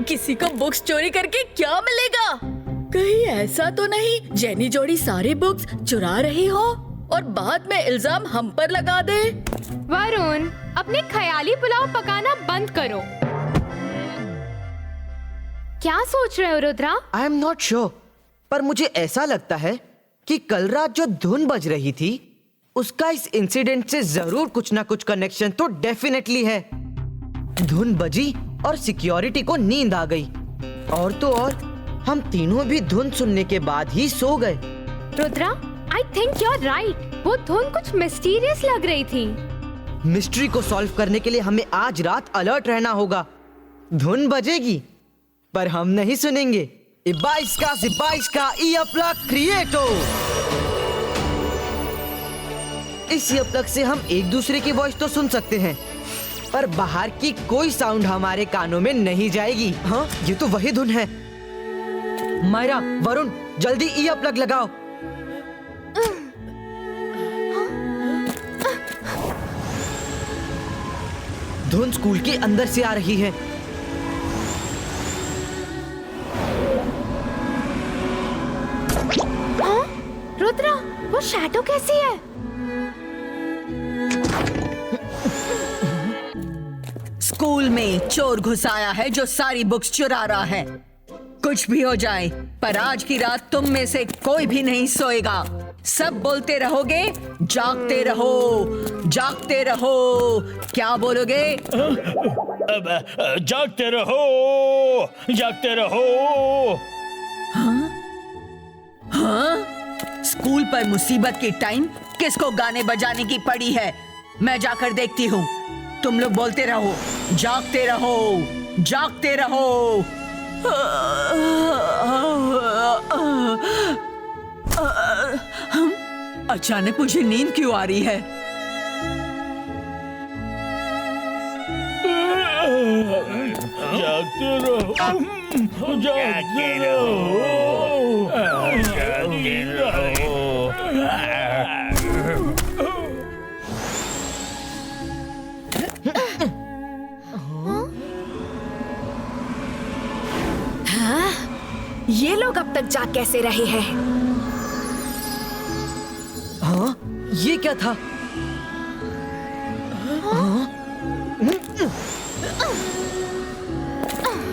किसी को बुक्स चोरी करके क्या मिलेगा? कहीं ऐसा तो नहीं जेनी जोड़ी सारी बुक्स चुरा रही हो और बाद में इल्जाम हम पर लगा दे। वरुण, अपने ख्याली पुलाव पकाना बंद करो। क्या सोच रहे हो Rudra? I am not sure, पर मुझे ऐसा लगता है कि कल रात जो धुन बज रही थी उसका इस इंसिडेंट से जरूर कुछ ना कुछ कनेक्शन तो डेफिनेटली है। धुन बजी और सिक्योरिटी को नींद आ गई, और तो और हम तीनों भी धुन सुनने के बाद ही सो गए। Rudra, I think you are right. वो धुन कुछ मिस्टीरियस लग रही थी। मिस्ट्री को सॉल्व करने के लिए हमें आज रात अलर्ट रहना होगा। धुन बजेगी पर हम नहीं सुनेंगे। जिब्बाइस्का ईयर प्लग क्रिएटो। इस ईयर प्लग से हम एक दूसरे की वॉइस तो सुन सकते हैं, पर बाहर की कोई साउंड हमारे कानों में नहीं जाएगी। हाँ, ये तो वही धुन है। मायरा, वरुण, जल्दी ईयर प्लग लगाओ। धुन स्कूल के अंदर से आ रही है। हाँ? रुद्रा, वो शैडो कैसी है? स्कूल में चोर घुस आया है जो सारी बुक्स चुरा रहा है। कुछ भी हो जाए, पर आज की रात तुम में से कोई भी नहीं सोएगा। सब बोलते रहोगे, जागते रहो, जागते रहो। क्या बोलोगे? जागते रहो, जागते रहो। हाँ? स्कूल पर मुसीबत के टाइम किसको गाने बजाने की पड़ी है? मैं जाकर देखती हूँ। तुम लोग बोलते रहो, जागते रहो, जागते रहो। अचानक मुझे नींद क्यों आ रही है? जागते रहो, जागते रहो, जागते रहो। ये लोग अब तक जाग कैसे रहे हैं? हाँ, ये क्या था?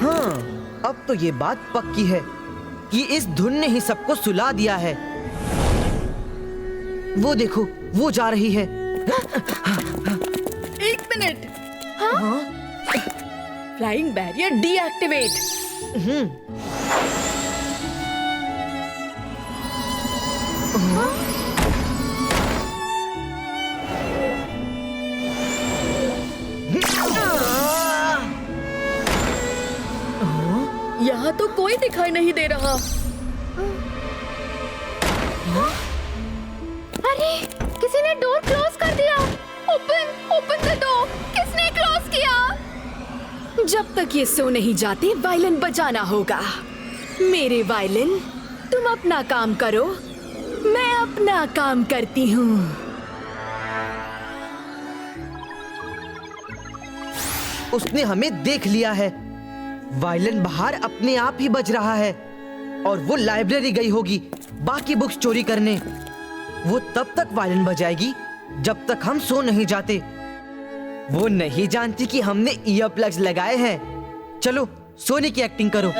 हाँ, अब तो ये बात पक्की है कि इस धुन ने ही सबको सुला दिया है। वो देखो, वो जा रही है। एक मिनट। हाँ? Flying barrier deactivate. यहाँ तो कोई दिखाई नहीं दे रहा। अरे, किसी ने डोर क्लोज कर दिया। Open the door. किसने क्लोज किया? जब तक ये सो नहीं जाते, वायलिन बजाना होगा। मेरे वायलिन, तुम अपना काम करो, मैं अपना काम करती हूँ। उसने हमें देख लिया है। वायलिन बाहर अपने आप ही बज रहा है और वो लाइब्रेरी गई होगी बाकी बुक्स चोरी करने। वो तब तक वायलिन बजाएगी जब तक हम सो नहीं जाते। वो नहीं जानती कि हमने ईयर प्लग्स लगाए हैं। चलो, सोने की एक्टिंग करो।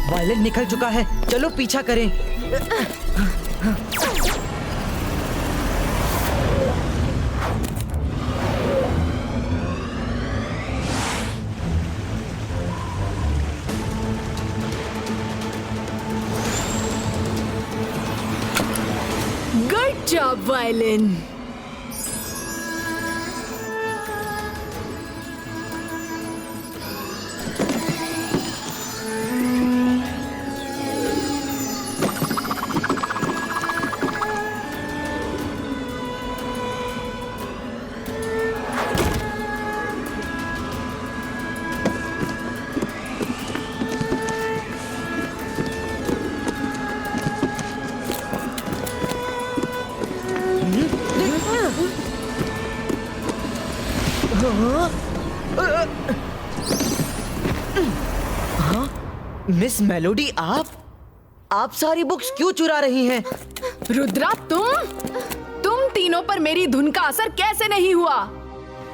वायलिन निकल चुका है, चलो पीछा करें। Good job violin. Miss melody, आप सारी बुक्स क्यों चुरा रही हैं? रुद्रा, तुम तीनों पर मेरी धुन का असर कैसे नहीं हुआ?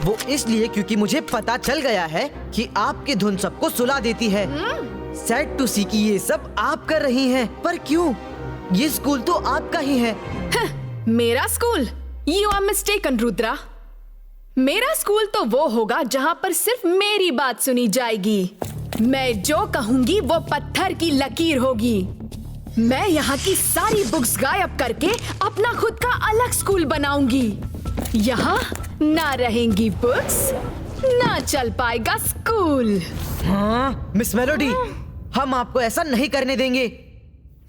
वो इसलिए क्योंकि मुझे पता चल गया है कि आपकी धुन सबको सुला देती है। सैड टू सी कि ये सब आप कर रही हैं, पर क्यों? ये स्कूल तो आपका ही है। मेरा school? You are mistaken Rudra. मेरा स्कूल तो वो होगा जहाँ पर सिर्फ मेरी बात सुनी जाएगी। मैं जो कहूंगी वो पत्थर की लकीर होगी। मैं यहाँ की सारी बुक्स गायब करके अपना खुद का अलग स्कूल बनाऊंगी। यहाँ ना रहेंगी बुक्स, ना चल पाएगा स्कूल। हाँ, मिस मेलोडी, हम आपको ऐसा नहीं करने देंगे।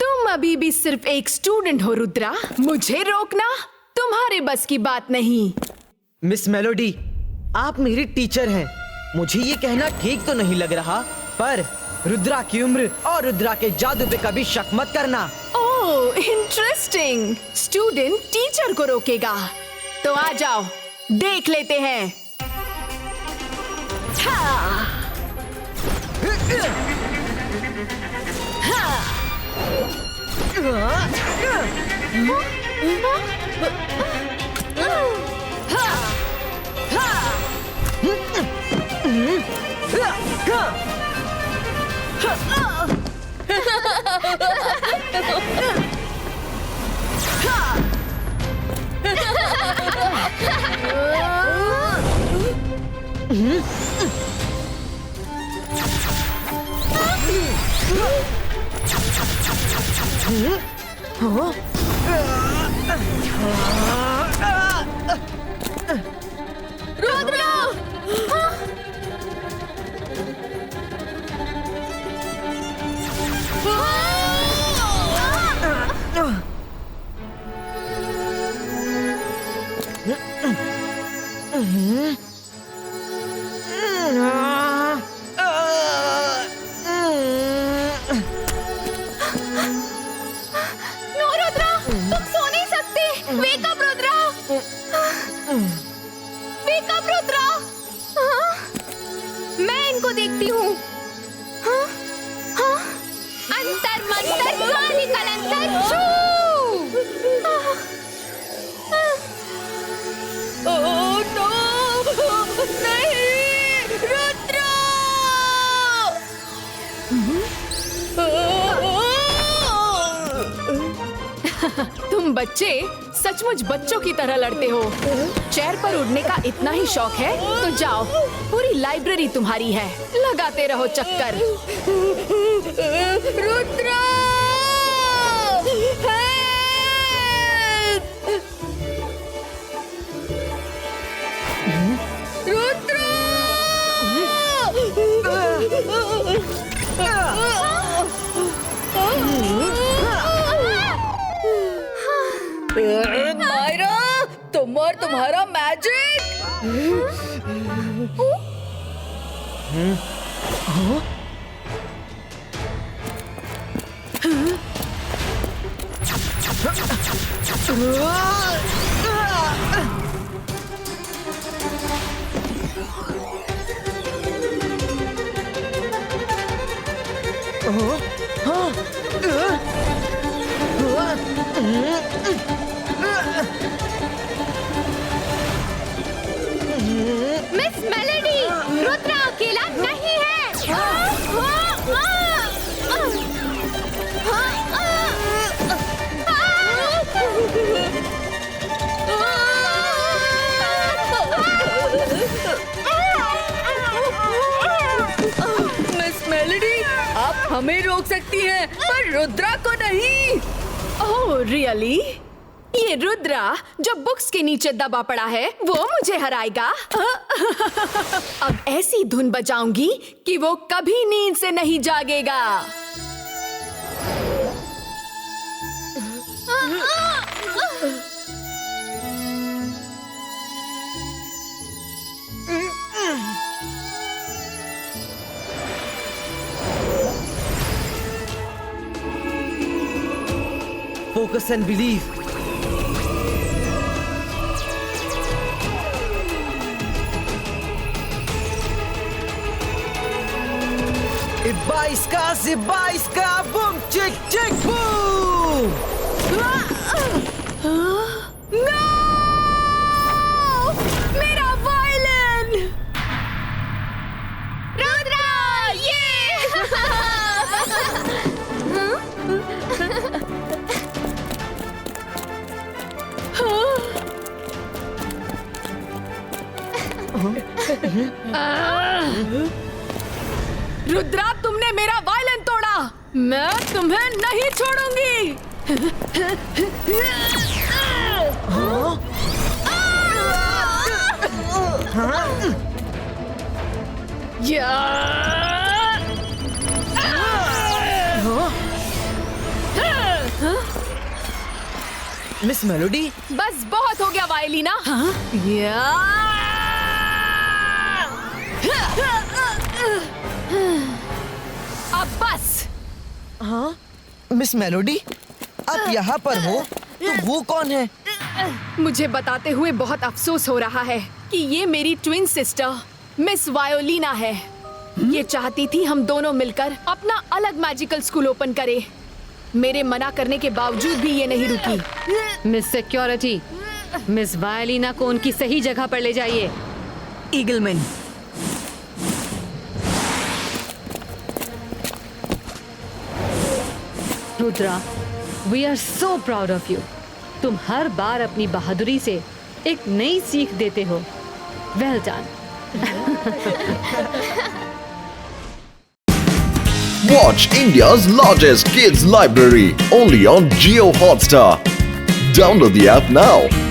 तुम अभी भी सिर्फ एक स्टूडेंट हो रुद्रा, मुझे रोकना तुम्हारे बस की बात नहीं। मिस मेलोडी, आप मेरी टीचर हैं। मुझे ये कहना ठीक तो नहीं लग रहा, पर रुद्रा की उम्र और रुद्रा के जादू पे कभी शक मत करना। ओह, इंटरेस्टिंग। स्टूडेंट टीचर को रोकेगा, तो आ जाओ देख लेते हैं। हाँ। नो रुद्रा, तुम सो नहीं सकते। Wake up Rudra, wake up Rudra. हाँ? मैं इनको देखती हूँ। हाँ? हाँ? अंतर मंतर काली कलंतर छू। ओह नो, नहीं रुद्रा। तुम बच्चे सचमुच बच्चों की तरह लड़ते हो। चेयर पर उड़ने का इतना ही शौक है तो जाओ, पूरी लाइब्रेरी तुम्हारी है, लगाते रहो चक्कर। रुद्रा, मायरा, तुम और तुम्हारा मैजिक। मिस मेलोडी, रुद्रा अकेला नहीं है। मिस मेलोडी, आप हमें रोक सकती हैं, पर रुद्रा को नहीं। Oh really? ये रुद्रा जो बुक्स के नीचे दबा पड़ा है वो मुझे हराएगा। अब ऐसी धुन बजाऊंगी कि वो कभी नींद से नहीं जागेगा। Focus and believe. Ibaiska, boom, chick, chick, boom! No! मेरा वायलिन! रुद्रा, ये! रुद्रा, तुमने मेरा वायलिन तोड़ा, मैं तुम्हें नहीं छोड़ूंगी। मिस मेलोडी, बस बहुत हो गया वायलिना। अब बस। मिस मेलोडी, आप यहाँ पर हो तो वो कौन है? मुझे बताते हुए बहुत अफसोस हो रहा है कि ये मेरी ट्विन सिस्टर मिस वायोलिना है। ये चाहती थी हम दोनों मिलकर अपना अलग मैजिकल स्कूल ओपन करें। मेरे मना करने के बावजूद भी ये नहीं रुकी। मिस सिक्योरिटी, मिस वायलिना को उनकी सही जगह पर ले जाइए। Eagleman, Rudra, we are so proud of you. तुम हर बार अपनी बहादुरी से एक नई सीख देते हो। Well done. Watch India's largest kids library only on Jio Hotstar. Download the app now.